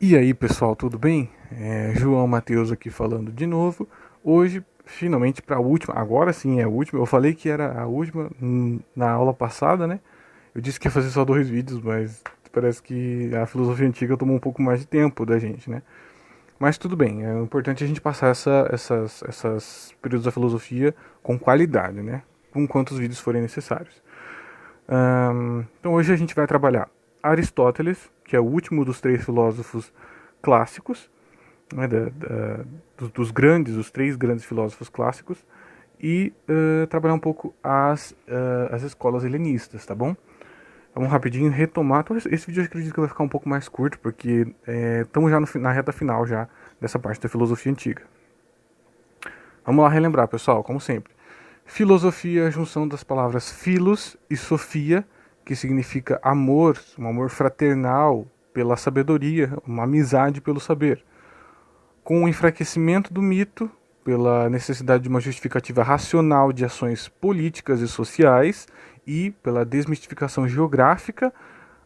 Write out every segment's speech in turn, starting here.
E aí pessoal, tudo bem? João Matheus aqui falando de novo. Hoje, finalmente para a última, agora sim é a última. Eu falei que era a última na aula passada, né? Eu disse que ia fazer só dois vídeos, mas parece que a filosofia antiga tomou um pouco mais de tempo da gente, né? Mas tudo bem, é importante a gente passar essas períodos da filosofia com qualidade, né? Com quantos vídeos forem necessários. Então hoje a gente vai trabalhar Aristóteles, que é o último dos três filósofos clássicos, né, dos grandes, os três grandes filósofos clássicos, e trabalhar um pouco as escolas helenistas, tá bom? Vamos rapidinho retomar. Então, esse vídeo eu acredito que vai ficar um pouco mais curto, porque estamos já na reta final já dessa parte da filosofia antiga. Vamos lá relembrar, pessoal, como sempre. Filosofia é a junção das palavras philos e sofia, que significa amor, um amor fraternal pela sabedoria, uma amizade pelo saber. Com o enfraquecimento do mito, pela necessidade de uma justificativa racional de ações políticas e sociais e pela desmistificação geográfica,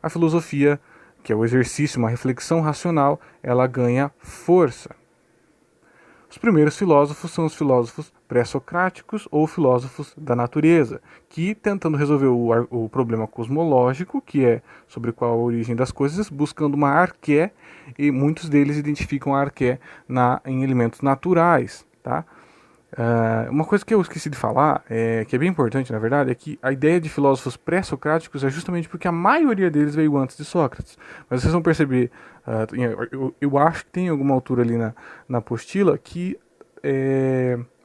a filosofia, que é o exercício, uma reflexão racional, ela ganha força. Os primeiros filósofos são os filósofos pré-socráticos ou filósofos da natureza, que, tentando resolver o problema cosmológico, que é sobre qual a origem das coisas, buscando uma arqué, e muitos deles identificam a arqué em elementos naturais. Tá? Uma coisa que eu esqueci de falar, que é bem importante na verdade, é que a ideia de filósofos pré-socráticos é justamente porque a maioria deles veio antes de Sócrates. Mas vocês vão perceber, eu acho que tem alguma altura ali na apostila que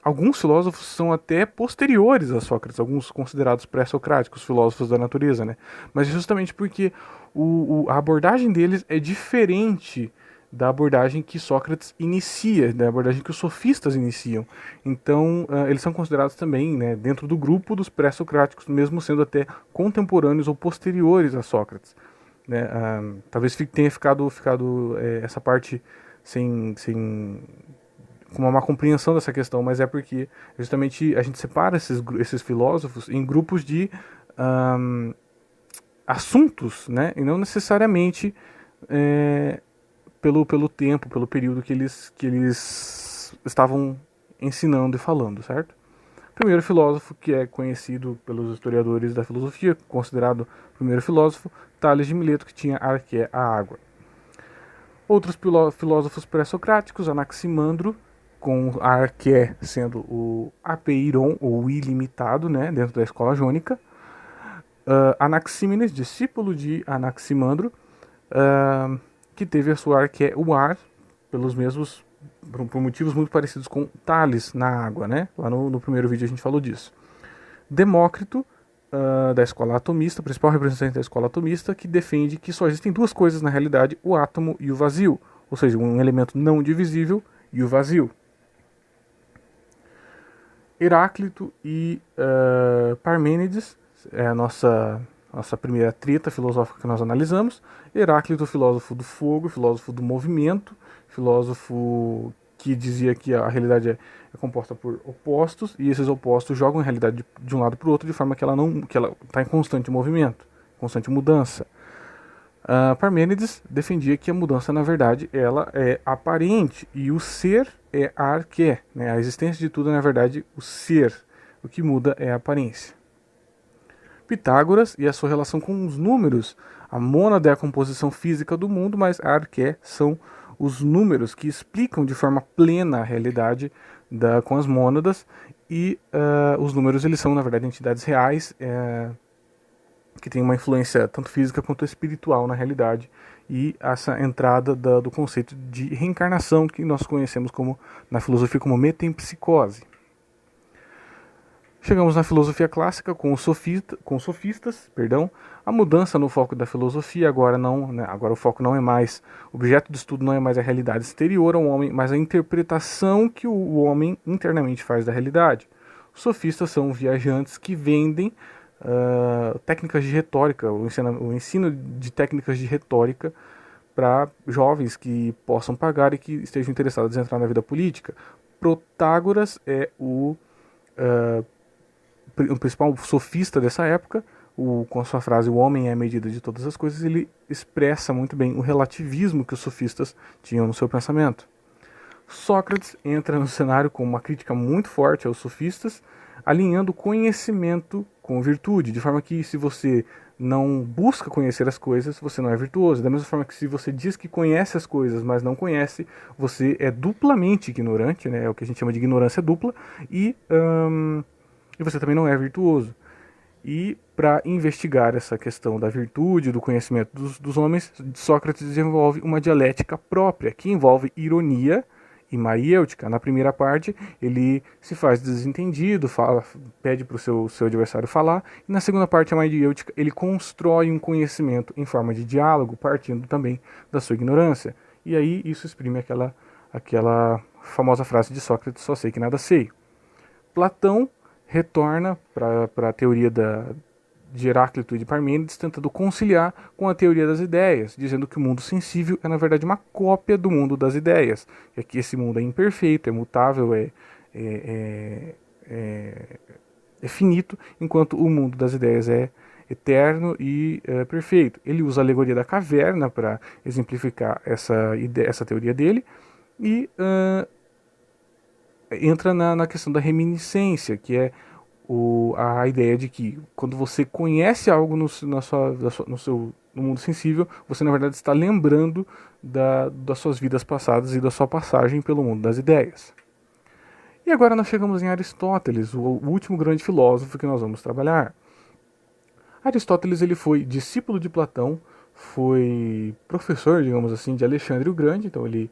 alguns filósofos são até posteriores a Sócrates, alguns considerados pré-socráticos, filósofos da natureza, né? Mas justamente porque a abordagem deles é diferente da abordagem que Sócrates inicia, da abordagem que os sofistas iniciam. Então, eles são considerados também, né, dentro do grupo dos pré-socráticos, mesmo sendo até contemporâneos ou posteriores a Sócrates. Né? Talvez tenha ficado essa parte sem com uma má compreensão dessa questão, mas é porque justamente a gente separa esses filósofos em grupos de assuntos, né, e não necessariamente pelo tempo, pelo período que eles estavam ensinando e falando, certo? O primeiro filósofo que é conhecido pelos historiadores da filosofia, considerado o primeiro filósofo, Tales de Mileto, que tinha arqué, a água. Outros filósofos pré-socráticos, Anaximandro, com a arqué sendo o apeiron, ou ilimitado, né, dentro da escola jônica. Anaxímenes, discípulo de Anaximandro, que teve a sua arqué, o ar, pelos mesmos por motivos muito parecidos com Tales na água, né? Lá no primeiro vídeo a gente falou disso. Demócrito, da escola atomista, principal representante da escola atomista, que defende que só existem duas coisas na realidade, o átomo e o vazio, ou seja, um elemento não divisível e o vazio. Heráclito e Parmênides é a nossa primeira treta filosófica que nós analisamos. Heráclito, filósofo do fogo, filósofo do movimento, filósofo que dizia que a realidade é composta por opostos e esses opostos jogam a realidade de um lado para o outro de forma que ela está em constante movimento, constante mudança. Parmênides defendia que a mudança, na verdade, ela é aparente e o ser é a arqué, né? A existência de tudo é, na verdade, o ser. O que muda é a aparência. Pitágoras e a sua relação com os números. A mônada é a composição física do mundo, mas a arqué são os números que explicam de forma plena a realidade com as mônadas e os números eles são, na verdade, entidades reais que tem uma influência tanto física quanto espiritual na realidade e essa entrada do conceito de reencarnação que nós conhecemos na filosofia como metempsicose. Chegamos na filosofia clássica com os sofistas, a mudança no foco da filosofia agora não, né, agora o foco não é mais, o objeto de estudo não é mais a realidade exterior ao homem, mas a interpretação que o homem internamente faz da realidade. Os sofistas são viajantes que vendem técnicas de retórica, o ensino de técnicas de retórica para jovens que possam pagar e que estejam interessados em entrar na vida política. Protágoras é o principal sofista dessa época, com a sua frase "o homem é a medida de todas as coisas", ele expressa muito bem o relativismo que os sofistas tinham no seu pensamento. Sócrates entra no cenário com uma crítica muito forte aos sofistas, alinhando conhecimento com virtude, de forma que se você não busca conhecer as coisas, você não é virtuoso. Da mesma forma que se você diz que conhece as coisas, mas não conhece, você é duplamente ignorante, né? É o que a gente chama de ignorância dupla, e você também não é virtuoso. E para investigar essa questão da virtude, do conhecimento dos homens, Sócrates desenvolve uma dialética própria, que envolve ironia e maiêutica. Na primeira parte, ele se faz desentendido, pede para o seu adversário falar, e na segunda parte, a maiêutica, ele constrói um conhecimento em forma de diálogo, partindo também da sua ignorância. E aí isso exprime aquela famosa frase de Sócrates: "só sei que nada sei". Platão retorna para a teoria de Heráclito e de Parmênides, tentando conciliar com a teoria das ideias, dizendo que o mundo sensível é na verdade uma cópia do mundo das ideias, e que esse mundo é imperfeito, é mutável, é finito, enquanto o mundo das ideias é eterno e perfeito. Ele usa a alegoria da caverna para exemplificar essa teoria dele, e entra na questão da reminiscência, que é a ideia de que quando você conhece algo no mundo sensível, você na verdade está lembrando das suas vidas passadas e da sua passagem pelo mundo das ideias. E agora nós chegamos em Aristóteles, o último grande filósofo que nós vamos trabalhar. Aristóteles ele foi discípulo de Platão, foi professor, digamos assim, de Alexandre o Grande, então ele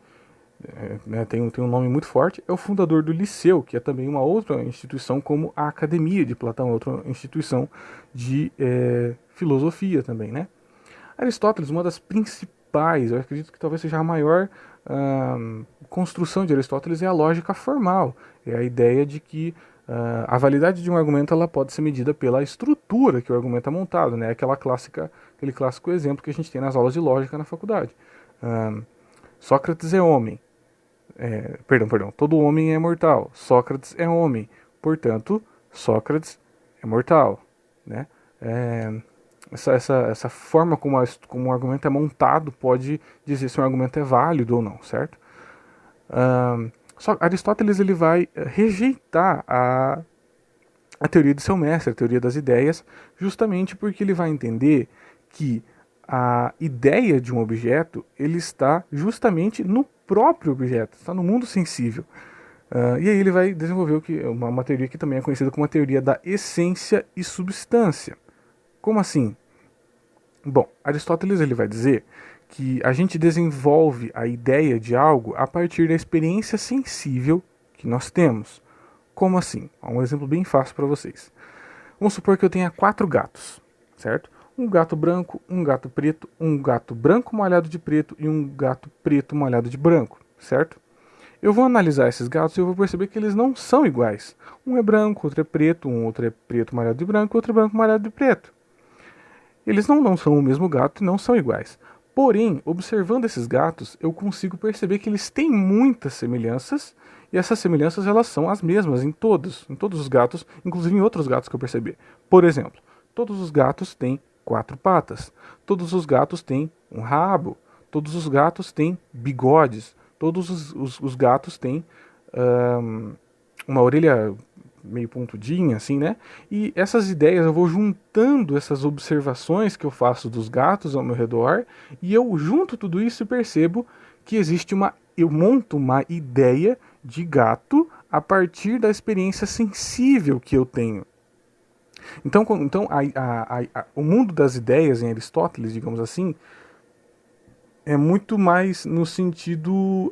tem um nome muito forte. É o fundador do Liceu, que é também uma outra instituição como a Academia de Platão, outra instituição de filosofia também, né? Aristóteles, uma das principais, eu acredito que talvez seja a maior construção de Aristóteles, é a lógica formal. É a ideia de que a validade de um argumento ela pode ser medida pela estrutura que o argumento é montado, né? Aquele clássico exemplo que a gente tem nas aulas de lógica na faculdade. Sócrates é homem. Perdão, todo homem é mortal. Sócrates é homem, portanto, Sócrates é mortal, né? Essa forma como um argumento é montado pode dizer se um argumento é válido ou não, certo? Só Aristóteles ele vai rejeitar a teoria de seu mestre, a teoria das ideias, justamente porque ele vai entender que a ideia de um objeto ele está justamente no próprio objeto, está no mundo sensível. E aí ele vai desenvolver uma teoria que também é conhecida como a teoria da essência e substância. Como assim? Bom, Aristóteles ele vai dizer que a gente desenvolve a ideia de algo a partir da experiência sensível que nós temos. Como assim? Um exemplo bem fácil para vocês. Vamos supor que eu tenha 4 gatos, certo? Um gato branco, um gato preto, um gato branco molhado de preto e um gato preto molhado de branco, certo? Eu vou analisar esses gatos e eu vou perceber que eles não são iguais. Um é branco, outro é preto, um outro é preto molhado de branco, outro é branco molhado de preto. Eles não são o mesmo gato e não são iguais. Porém, observando esses gatos, eu consigo perceber que eles têm muitas semelhanças, e essas semelhanças elas são as mesmas em todos os gatos, inclusive em outros gatos que eu percebi. Por exemplo, todos os gatos têm 4 patas, todos os gatos têm um rabo, todos os gatos têm bigodes, todos os gatos têm uma orelha meio pontudinha, assim, né? E essas ideias, eu vou juntando essas observações que eu faço dos gatos ao meu redor, e eu junto tudo isso e percebo que eu monto uma ideia de gato a partir da experiência sensível que eu tenho. Então o mundo das ideias em Aristóteles, digamos assim, é muito mais no sentido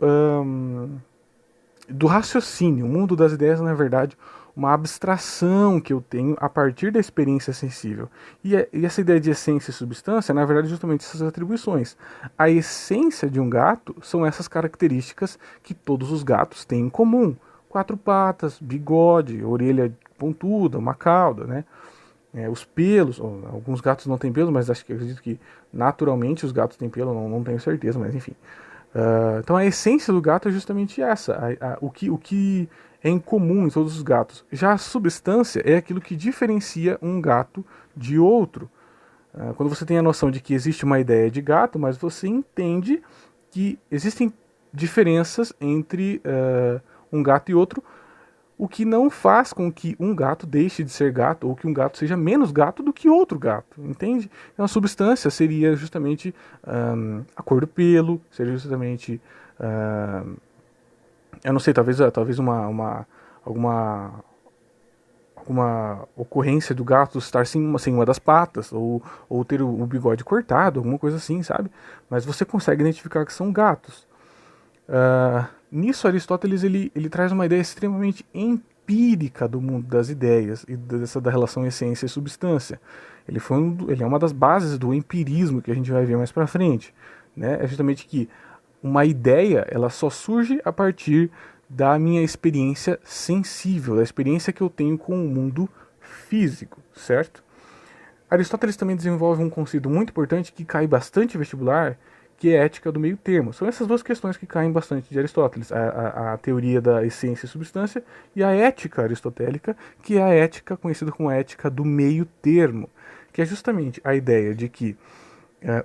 do raciocínio. O mundo das ideias, na verdade, uma abstração que eu tenho a partir da experiência sensível. E essa ideia de essência e substância, na verdade, justamente essas atribuições. A essência de um gato são essas características que todos os gatos têm em comum. 4 patas, bigode, orelha pontuda, uma cauda, né? Os pelos, alguns gatos não têm pelo, mas acredito que naturalmente os gatos têm pelo, não tenho certeza, mas enfim. Então a essência do gato é justamente essa, o que é em comum em todos os gatos. Já a substância é aquilo que diferencia um gato de outro. Quando você tem a noção de que existe uma ideia de gato, mas você entende que existem diferenças entre um gato e outro, o que não faz com que um gato deixe de ser gato ou que um gato seja menos gato do que outro gato, entende? Então a substância seria justamente a cor do pelo, seria justamente, eu não sei, talvez alguma ocorrência do gato estar sem uma das patas, ou ter o bigode cortado, alguma coisa assim, sabe? Mas você consegue identificar que são gatos. Nisso, Aristóteles ele traz uma ideia extremamente empírica do mundo das ideias e da relação essência e substância. Ele é uma das bases do empirismo que a gente vai ver mais para frente. Né? É justamente que uma ideia ela só surge a partir da minha experiência sensível, da experiência que eu tenho com o mundo físico, certo? Aristóteles também desenvolve um conceito muito importante que cai bastante em vestibular, que é a ética do meio termo. São essas duas questões que caem bastante de Aristóteles, a teoria da essência e substância e a ética aristotélica, que é a ética conhecida como a ética do meio termo, que é justamente a ideia de que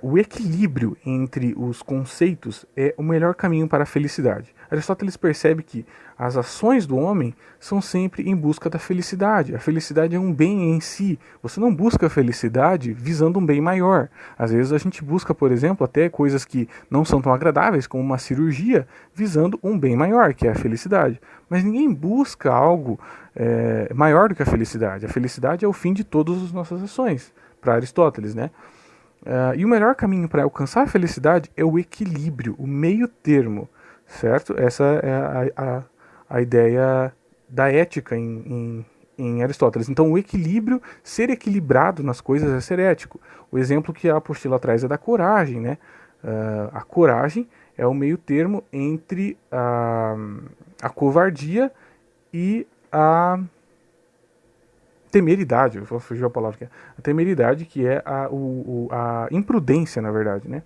o equilíbrio entre os conceitos é o melhor caminho para a felicidade. Aristóteles percebe que as ações do homem são sempre em busca da felicidade. A felicidade é um bem em si. Você não busca a felicidade visando um bem maior. Às vezes a gente busca, por exemplo, até coisas que não são tão agradáveis, como uma cirurgia, visando um bem maior, que é a felicidade. Mas ninguém busca algo maior do que a felicidade. A felicidade é o fim de todas as nossas ações, para Aristóteles, né? E o melhor caminho para alcançar a felicidade é o equilíbrio, o meio termo, certo? Essa é a ideia da ética em Aristóteles. Então, o equilíbrio, ser equilibrado nas coisas é ser ético. O exemplo que a apostila traz é da coragem, né? A coragem é o meio termo entre a covardia e a temeridade, vou fugir a palavra que é, a temeridade, que é a imprudência, na verdade, né?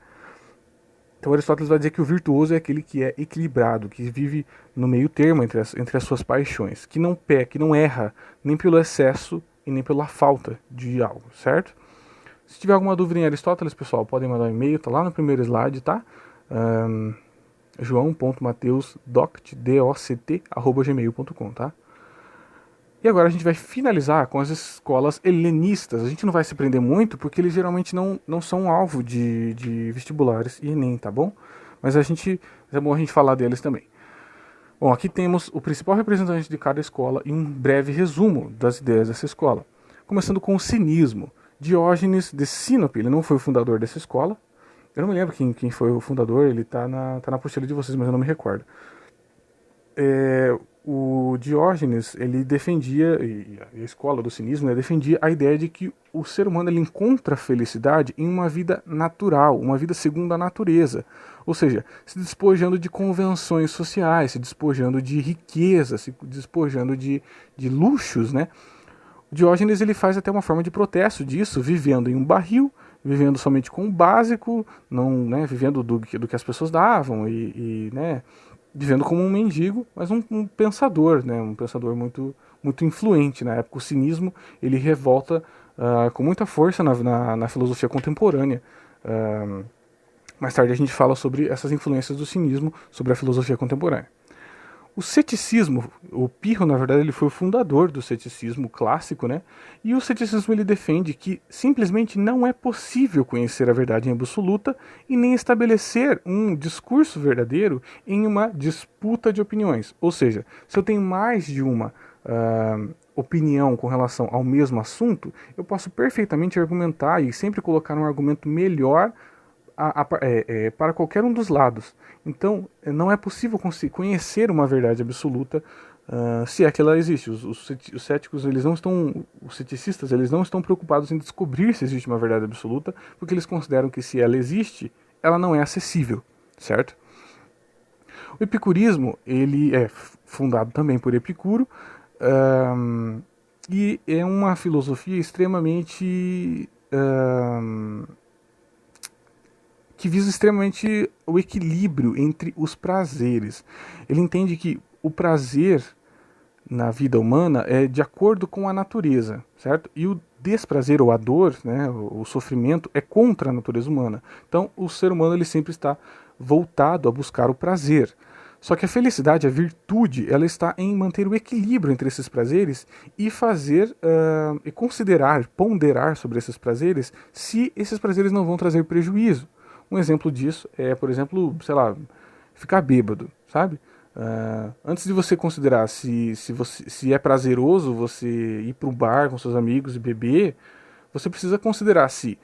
Então Aristóteles vai dizer que o virtuoso é aquele que é equilibrado, que vive no meio termo entre as suas paixões, que não peca, que não erra nem pelo excesso e nem pela falta de algo, certo? Se tiver alguma dúvida em Aristóteles, pessoal, podem mandar um e-mail, tá lá no primeiro slide, tá? joão.mateusdoct@gmail.com, tá? E agora a gente vai finalizar com as escolas helenistas. A gente não vai se prender muito, porque eles geralmente não são alvo de vestibulares e Enem, tá bom? Mas é bom a gente falar deles também. Bom, aqui temos o principal representante de cada escola e um breve resumo das ideias dessa escola. Começando com o cinismo. Diógenes de Sinope, ele não foi o fundador dessa escola. Eu não me lembro quem foi o fundador, ele tá na apostila de vocês, mas eu não me recordo. O Diógenes ele defendia, e a escola do cinismo, né, defendia a ideia de que o ser humano ele encontra felicidade em uma vida natural, uma vida segundo a natureza. Ou seja, se despojando de convenções sociais, se despojando de riqueza, se despojando de luxos, né? O Diógenes ele faz até uma forma de protesto disso, vivendo em um barril, vivendo somente com o básico, não, né, vivendo do que as pessoas davam né, vivendo como um mendigo, mas um pensador, né, um pensador muito influente na época. O cinismo ele revolta com muita força na filosofia contemporânea. Mais tarde a gente fala sobre essas influências do cinismo sobre a filosofia contemporânea. O ceticismo, o Pirro, na verdade, ele foi o fundador do ceticismo clássico, né? E o ceticismo ele defende que simplesmente não é possível conhecer a verdade em absoluta e nem estabelecer um discurso verdadeiro em uma disputa de opiniões. Ou seja, se eu tenho mais de uma opinião com relação ao mesmo assunto, eu posso perfeitamente argumentar e sempre colocar um argumento melhor para qualquer um dos lados. Então, não é possível conhecer uma verdade absoluta se é que ela existe. Os céticos, eles não estão, os ceticistas, eles não estão preocupados em descobrir se existe uma verdade absoluta, porque eles consideram que se ela existe, ela não é acessível, certo? O epicurismo, ele é fundado também por Epicuro, e é uma filosofia extremamente que visa extremamente o equilíbrio entre os prazeres. Ele entende que o prazer na vida humana é de acordo com a natureza, certo? E o desprazer ou a dor, né, o sofrimento é contra a natureza humana. Então, o ser humano ele sempre está voltado a buscar o prazer. Só que a felicidade, a virtude, ela está em manter o equilíbrio entre esses prazeres e fazer e considerar, ponderar sobre esses prazeres se esses prazeres não vão trazer prejuízo. Um exemplo disso é, por exemplo, sei lá, ficar bêbado, sabe? Antes de você considerar se é prazeroso você ir para o bar com seus amigos e beber, você precisa considerar se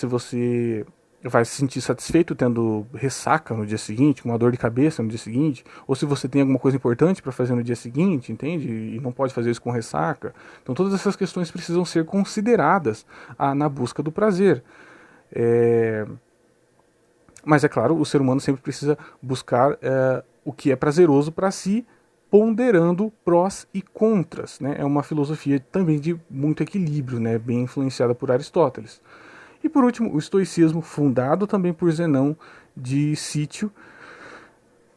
você vai se sentir satisfeito tendo ressaca no dia seguinte, com uma dor de cabeça no dia seguinte, ou se você tem alguma coisa importante para fazer no dia seguinte, entende? E não pode fazer isso com ressaca. Então todas essas questões precisam ser consideradas na busca do prazer. Mas é claro, o ser humano sempre precisa buscar o que é prazeroso para si, ponderando prós e contras, né? É uma filosofia também de muito equilíbrio, né? Bem influenciada por Aristóteles. E por último, o estoicismo, fundado também por Zenão de Sítio,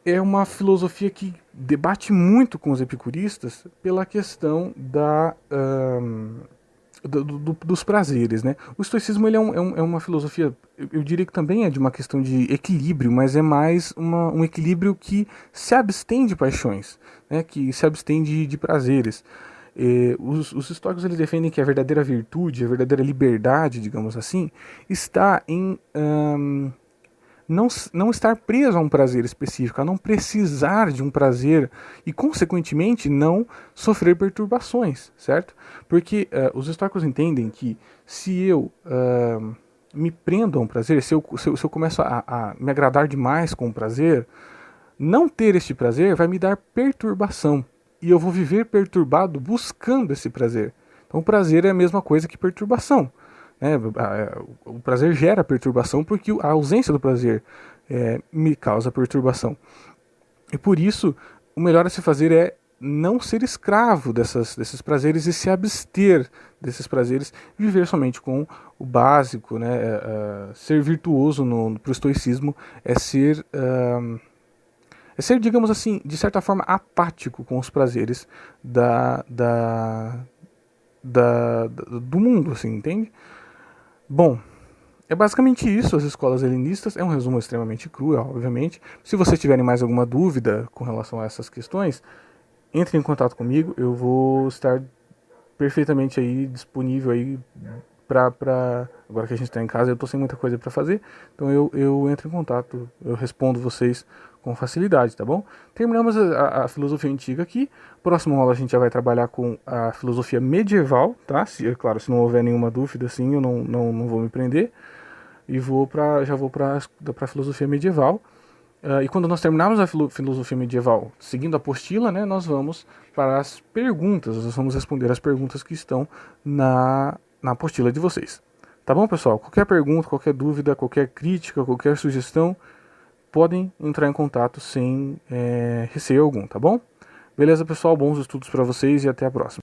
é uma filosofia que debate muito com os epicuristas pela questão dos prazeres, né? O estoicismo ele é uma filosofia, eu diria que também é de uma questão de equilíbrio, mas é mais um equilíbrio que se abstém de paixões, né? Que se abstém de prazeres. Os estoicos eles defendem que a verdadeira virtude, a verdadeira liberdade, digamos assim, está em não estar preso a um prazer específico, a não precisar de um prazer e, consequentemente, não sofrer perturbações, certo? Porque os estoicos entendem que se eu me prendo a um prazer, se eu começo a me agradar demais com o prazer, não ter este prazer vai me dar perturbação. E eu vou viver perturbado buscando esse prazer. Então o prazer é a mesma coisa que perturbação. O prazer gera perturbação porque a ausência do prazer me causa perturbação. E por isso, o melhor a se fazer é não ser escravo desses prazeres e se abster desses prazeres, viver somente com o básico, né? Ser virtuoso para o estoicismo é ser, digamos assim, de certa forma apático com os prazeres do mundo, assim, entende? Bom, é basicamente isso, as escolas helenistas. É um resumo extremamente cru, obviamente. Se vocês tiverem mais alguma dúvida com relação a essas questões, entre em contato comigo. Eu vou estar perfeitamente aí disponível aí para agora que a gente está em casa, eu estou sem muita coisa para fazer, então eu entro em contato, eu respondo vocês com facilidade, tá bom? Terminamos a filosofia antiga aqui. Próxima aula a gente já vai trabalhar com a filosofia medieval, tá? Claro, se não houver nenhuma dúvida, assim, eu não vou me prender. E já vou para a filosofia medieval. E quando nós terminarmos a filosofia medieval, seguindo a apostila, né, nós vamos para as perguntas. Nós vamos responder as perguntas que estão na apostila de vocês. Tá bom, pessoal? Qualquer pergunta, qualquer dúvida, qualquer crítica, qualquer sugestão, podem entrar em contato sem receio algum, tá bom? Beleza, pessoal? Bons estudos para vocês e até a próxima.